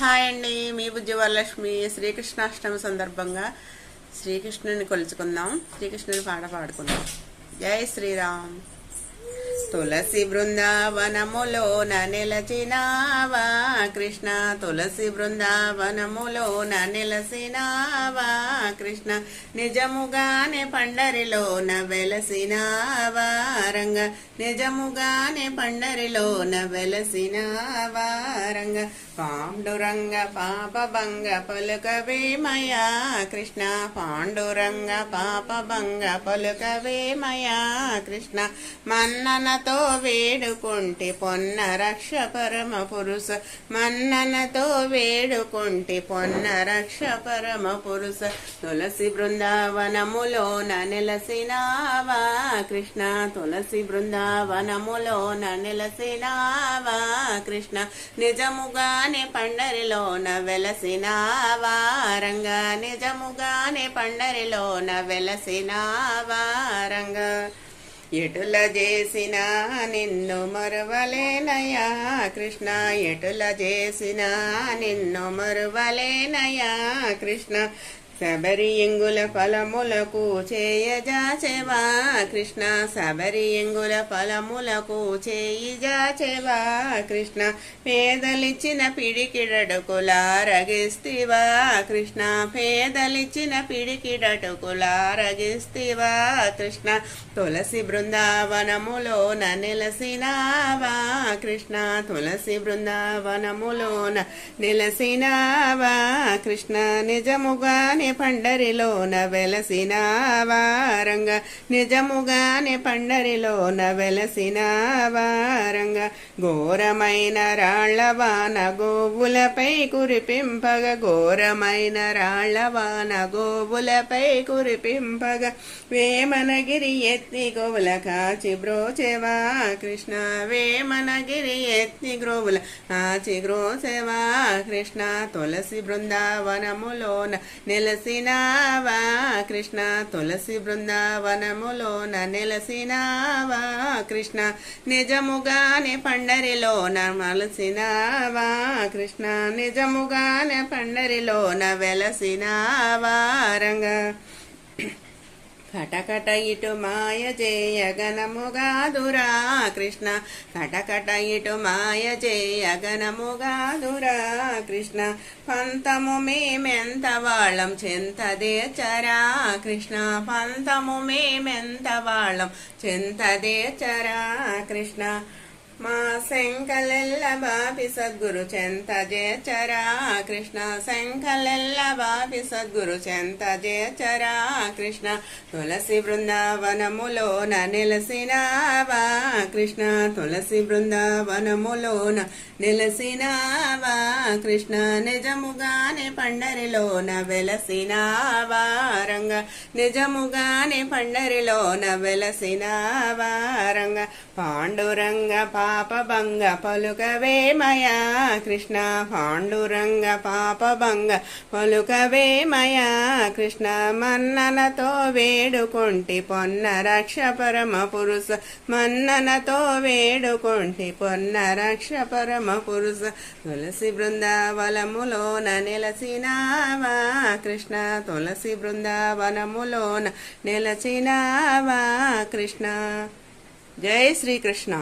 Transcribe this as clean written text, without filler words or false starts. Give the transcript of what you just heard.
Hi అండి, మీ బుజ్జివరలక్ష్మి. శ్రీకృష్ణాష్టమి సందర్భంగా శ్రీకృష్ణుని కొలుచుకుందాం, శ్రీకృష్ణుని పాట పాడుకుందాం. జై శ్రీరామ్. తులసి బృందావనములోన నిలచినావా కృష్ణ, తులసి బృందావనములోన నిలసినావా కృష్ణ, నిజముగానే పండరిలోన వెలసినావా రంగ, నిజముగానే పండరిలోన వెలసినావా రంగ. పాండురంగ పాపభంగ పలుకవేమయా కృష్ణ, పాండురంగ పాపభంగ పలుకవేమయా కృష్ణ, మన్ననతో వేడుకుంటే పొన్న రక్ష పరమ పురుష, మన్ననతో వేడుకుంటే పొన్న రక్ష పరమ పురుష. తులసి బృందావనములోన నిలసినావా కృష్ణ, తులసి బృందావనములోన నిలసినావా కృష్ణ, నిజముగానే పండరిలోన వెలసినావా రంగ, నిజముగానే పండరిలోన వెలసినావా రంగ. ఎటుల చేసినా నిన్ను మరువలేనయా కృష్ణ, ఎటుల చేసినా నిన్ను మరువలేనయా కృష్ణ, శబరి ఎంగుల ఫలములకు చేయజాచెవా కృష్ణ, శబరి ఎంగుల ఫలములకు చేయిజాచెవా కృష్ణ, పేదలిచ్చిన పిడికిడటుకులారగిస్తివా కృష్ణ, పేదలిచ్చిన పిడికిడటుకులారగిస్తివా కృష్ణ. తులసి బృందావనములోన నిలసినావా కృష్ణ, తులసి బృందావనములోన నిలసినావా కృష్ణ, నిజముగానే పండరిలోన వెలసినావా రంగ, నిజముగానే పండరిలోన వెలసినావా రంగ. ఘోరమైన రాళ్లవాన గోవులపై కురిపింపగ, ఘోరమైన రాళ్లవాన గోవులపై కురిపింపగ, వేమనగిరి ఎత్తి గోవుల కాచి బ్రోచెవా కృష్ణ, వేమనగిరి ఎత్తి గ్రోవుల కాచి గ్రోచెవా కృష్ణ. తులసి బృందావనములోన నిలసినావా కృష్ణ, తులసి బృందావనములోన నిలసినావా కృష్ణ, నిజముగానే పండరిలోన మలసినావా కృష్ణ, నిజముగానే పండరిలోన వెలసినావా రంగ. కటకట ఇటు మాయ చేయగనముగాదురా కృష్ణ, కటకట ఇటు మాయ చేయగనముగాదురా కృష్ణ, పంతము మేమెంత వాళ్ళం చింతదేచరా కృష్ణ, పంతము మేమెంత వాళ్ళం చింతదేచరా కృష్ణ, మా శంకలెల్ల బాపి సద్గురు చెంత జేచరా కృష్ణ, శంకలెల్ల బాపి సద్గురు చెంత జేచరా కృష్ణ. తులసి బృందావనములోన నిలసినావా కృష్ణ, తులసి బృందావనములోన నిలసినావా కృష్ణ, నిజముగానే పండరిలోన వెలసినావా రంగ, నిజముగానే పండరిలోన వెలసినావా రంగ. పాండురంగ పాపభంగ పలుకవేమయా కృష్ణ, పాండురంగ పాపభంగ పలుకవేమయా కృష్ణ, మన్ననతో వేడుకుంటి పొన్న రక్ష పరమ పురుష, మన్ననతో వేడుకుంటి పొన్న రక్ష పరమ పురుష. తులసి బృందావనములోన నిలసినావా కృష్ణ, తులసి బృందావనములోన నిలసినావా కృష్ణ. జై శ్రీకృష్ణ.